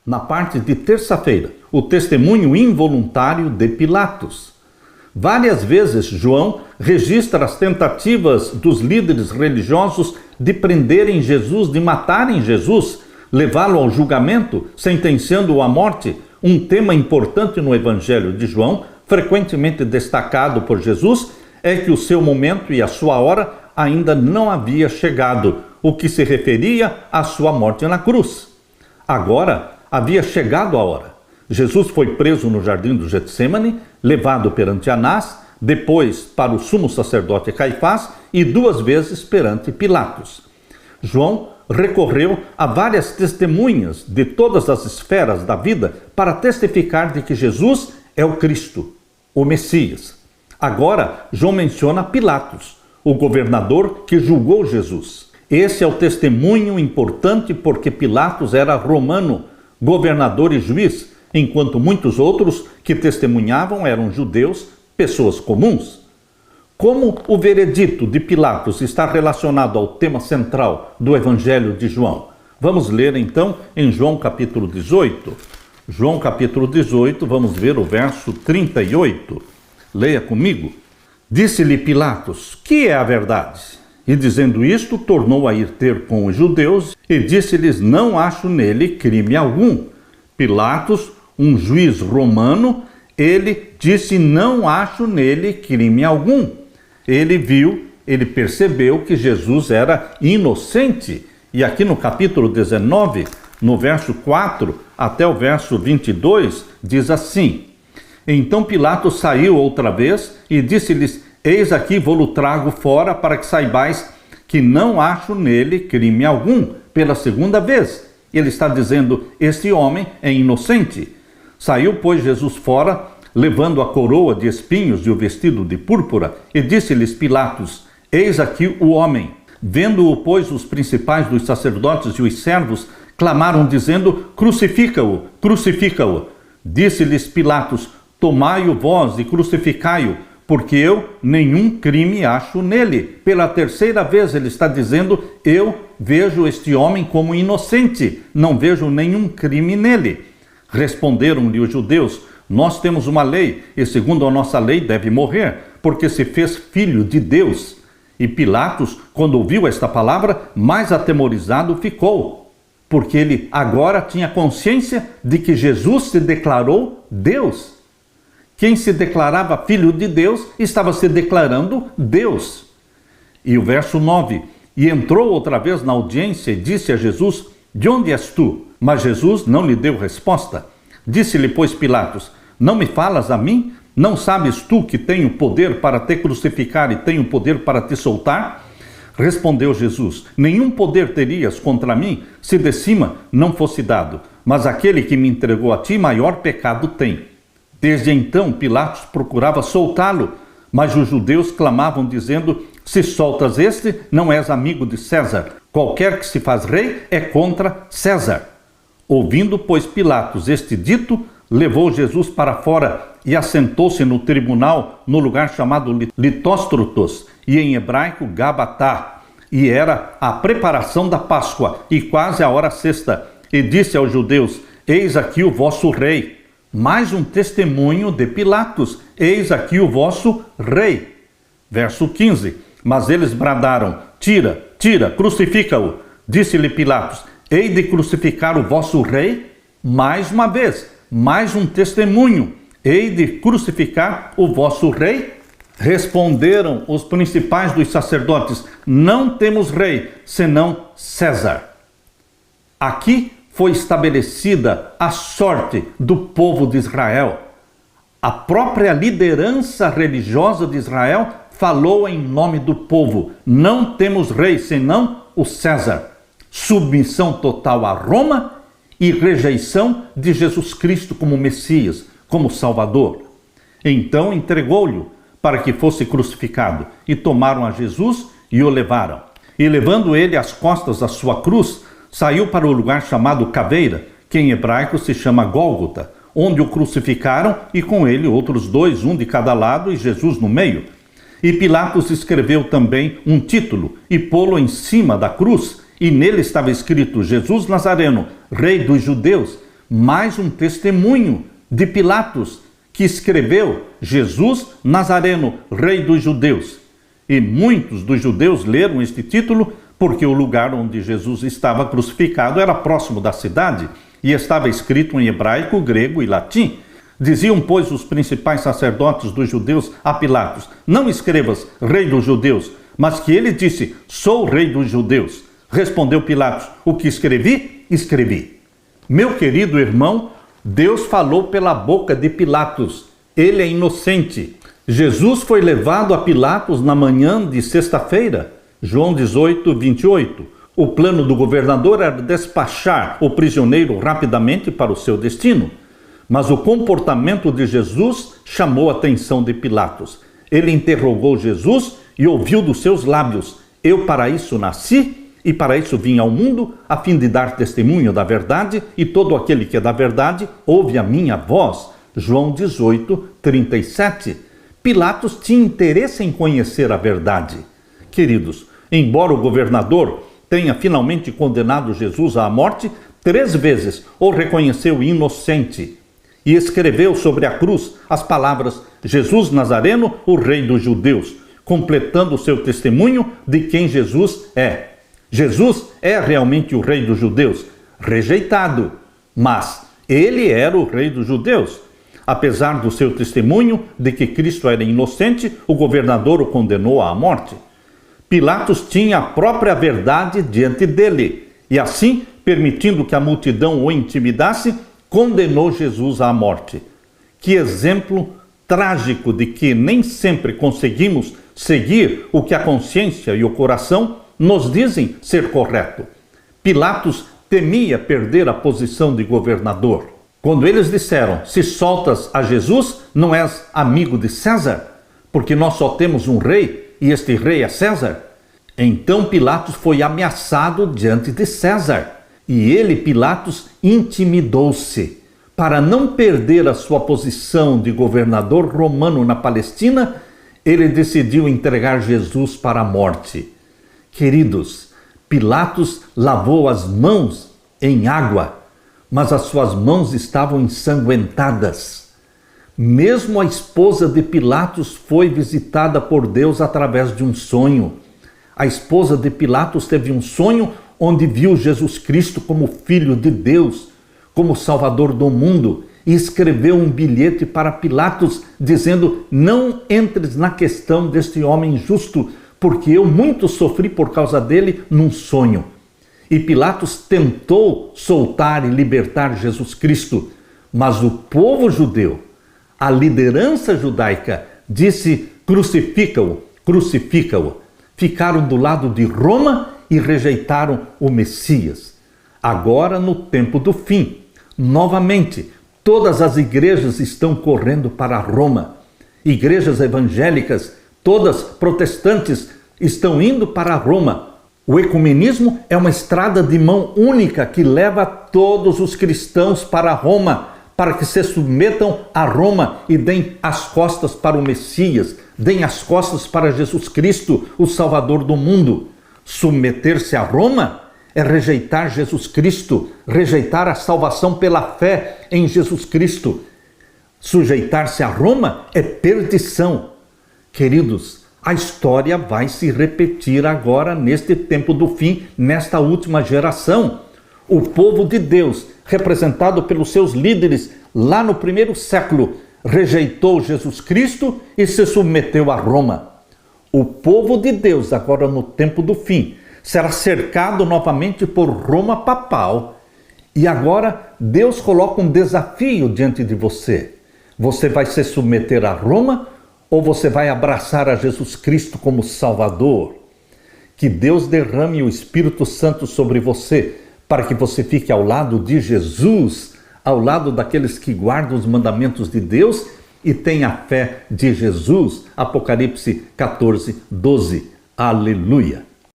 na parte de terça-feira, o testemunho involuntário de Pilatos. Várias vezes João registra as tentativas dos líderes religiosos de prenderem Jesus, de matarem Jesus, levá-lo ao julgamento, sentenciando-o à morte, um tema importante no Evangelho de João, frequentemente destacado por Jesus, é que o seu momento e a sua hora ainda não havia chegado, o que se referia à sua morte na cruz. Agora havia chegado a hora. Jesus foi preso no jardim do Getsemane, levado perante Anás, depois para o sumo sacerdote Caifás e 2 vezes perante Pilatos. João recorreu a várias testemunhas de todas as esferas da vida para testificar de que Jesus é o Cristo, o Messias. Agora, João menciona Pilatos, o governador que julgou Jesus. Esse é o testemunho importante porque Pilatos era romano, governador e juiz, enquanto muitos outros que testemunhavam eram judeus, pessoas comuns. Como o veredito de Pilatos está relacionado ao tema central do Evangelho de João? Vamos ler então em João capítulo 18. João capítulo 18, vamos ver o verso 38. Leia comigo. Disse-lhe Pilatos: que é a verdade? E dizendo isto, tornou a ir ter com os judeus e disse-lhes: não acho nele crime algum. Pilatos, um juiz romano, ele disse: não acho nele crime algum. Ele percebeu que Jesus era inocente. E aqui no capítulo 19, no verso 4 até o verso 22, diz assim: então Pilatos saiu outra vez e disse-lhes: eis aqui vou-lo trago fora para que saibais que não acho nele crime algum. Pela segunda vez, ele está dizendo: este homem é inocente. Saiu, pois, Jesus fora, levando a coroa de espinhos e o vestido de púrpura, e disse-lhes Pilatos: eis aqui o homem. Vendo-o, pois, os principais dos sacerdotes e os servos clamaram, dizendo: crucifica-o, crucifica-o. Disse-lhes Pilatos: tomai-o vós e crucificai-o, porque eu nenhum crime acho nele. Pela terceira vez ele está dizendo: eu vejo este homem como inocente, não vejo nenhum crime nele. Responderam-lhe os judeus: nós temos uma lei, e segundo a nossa lei deve morrer, porque se fez filho de Deus. E Pilatos, quando ouviu esta palavra, mais atemorizado ficou, porque ele agora tinha consciência de que Jesus se declarou Deus. Quem se declarava filho de Deus estava se declarando Deus. E o verso 9: e entrou outra vez na audiência e disse a Jesus: de onde és tu? Mas Jesus não lhe deu resposta. Disse-lhe, pois, Pilatos: não me falas a mim? Não sabes tu que tenho poder para te crucificar e tenho poder para te soltar? Respondeu Jesus: nenhum poder terias contra mim se de cima não fosse dado, mas aquele que me entregou a ti maior pecado tem. Desde então Pilatos procurava soltá-lo, mas os judeus clamavam dizendo: se soltas este, não és amigo de César. Qualquer que se faz rei é contra César. Ouvindo, pois, Pilatos este dito, levou Jesus para fora e assentou-se no tribunal, no lugar chamado Litóstrotos, e em hebraico Gabatá. E era a preparação da Páscoa, e quase a hora sexta. E disse aos judeus: eis aqui o vosso rei. Mais um testemunho de Pilatos: eis aqui o vosso rei. Verso 15: mas eles bradaram: tira, tira, crucifica-o. Disse-lhe Pilatos: hei de crucificar o vosso rei? Mais uma vez, mais um testemunho: hei de crucificar o vosso rei? Responderam os principais dos sacerdotes: não temos rei, senão César. Aqui foi estabelecida a sorte do povo de Israel. A própria liderança religiosa de Israel falou em nome do povo: não temos rei senão o César. Submissão total a Roma e rejeição de Jesus Cristo como Messias, como Salvador. Então entregou-lhe para que fosse crucificado, e tomaram a Jesus e o levaram. E levando ele às costas a sua cruz, saiu para o lugar chamado Caveira, que em hebraico se chama Gólgota, onde o crucificaram e com ele outros 2, um de cada lado e Jesus no meio. E Pilatos escreveu também um título e pô-lo em cima da cruz, e nele estava escrito: Jesus Nazareno, Rei dos Judeus. mais um testemunho de Pilatos, que escreveu: Jesus Nazareno, Rei dos Judeus. E muitos dos judeus leram este título porque o lugar onde Jesus estava crucificado era próximo da cidade e estava escrito em hebraico, grego e latim. Diziam, pois, os principais sacerdotes dos judeus a Pilatos: não escrevas Rei dos Judeus, mas que ele disse: sou Rei dos Judeus. Respondeu Pilatos: o que escrevi, escrevi. Meu querido irmão, Deus falou pela boca de Pilatos. Ele é inocente. Jesus foi levado a Pilatos na manhã de sexta-feira. João 18, 28. O plano do governador era despachar o prisioneiro rapidamente para o seu destino. Mas o comportamento de Jesus chamou a atenção de Pilatos. Ele interrogou Jesus e ouviu dos seus lábios: eu para isso nasci e para isso vim ao mundo, a fim de dar testemunho da verdade, e todo aquele que é da verdade ouve a minha voz. João 18, 37. Pilatos tinha interesse em conhecer a verdade. Queridos, embora o governador tenha finalmente condenado Jesus à morte, 3 vezes o reconheceu inocente e escreveu sobre a cruz as palavras: Jesus Nazareno, o Rei dos Judeus, completando o seu testemunho de quem Jesus é. Jesus é realmente o Rei dos Judeus, rejeitado, mas ele era o Rei dos Judeus. Apesar do seu testemunho de que Cristo era inocente, o governador o condenou à morte. Pilatos tinha a própria verdade diante dele, e assim, permitindo que a multidão o intimidasse, condenou Jesus à morte. Que exemplo trágico de que nem sempre conseguimos seguir o que a consciência e o coração nos dizem ser correto. Pilatos temia perder a posição de governador. Quando eles disseram: se soltas a Jesus, não és amigo de César, porque nós só temos um rei e este rei é César. Então Pilatos foi ameaçado diante de César. E ele, Pilatos, intimidou-se. Para não perder a sua posição de governador romano na Palestina, ele decidiu entregar Jesus para a morte. Queridos, Pilatos lavou as mãos em água, mas as suas mãos estavam ensanguentadas. Mesmo a esposa de Pilatos foi visitada por Deus através de um sonho. A esposa de Pilatos teve um sonho onde viu Jesus Cristo como Filho de Deus, como Salvador do mundo, e escreveu um bilhete para Pilatos dizendo: não entres na questão deste homem justo, porque eu muito sofri por causa dele num sonho. E Pilatos tentou soltar e libertar Jesus Cristo, mas o povo judeu, a liderança judaica, disse: crucifica-o, crucifica-o. Ficaram do lado de Roma e rejeitaram o Messias. Agora, no tempo do fim, novamente, todas as igrejas estão correndo para Roma. Igrejas evangélicas, todas protestantes, estão indo para Roma. O ecumenismo é uma estrada de mão única que leva todos os cristãos para Roma, para que se submetam a Roma e deem as costas para o Messias, deem as costas para Jesus Cristo, o Salvador do mundo. Submeter-se a Roma é rejeitar Jesus Cristo, rejeitar a salvação pela fé em Jesus Cristo. Sujeitar-se a Roma é perdição. Queridos, a história vai se repetir agora neste tempo do fim, nesta última geração. O povo de Deus, representado pelos seus líderes lá no 1º século, rejeitou Jesus Cristo e se submeteu a Roma. O povo de Deus, agora no tempo do fim, será cercado novamente por Roma papal. E agora Deus coloca um desafio diante de você. Você vai se submeter a Roma ou você vai abraçar a Jesus Cristo como Salvador? Que Deus derrame o Espírito Santo sobre você, para que você fique ao lado de Jesus, ao lado daqueles que guardam os mandamentos de Deus e têm a fé de Jesus. Apocalipse 14, 12. Aleluia!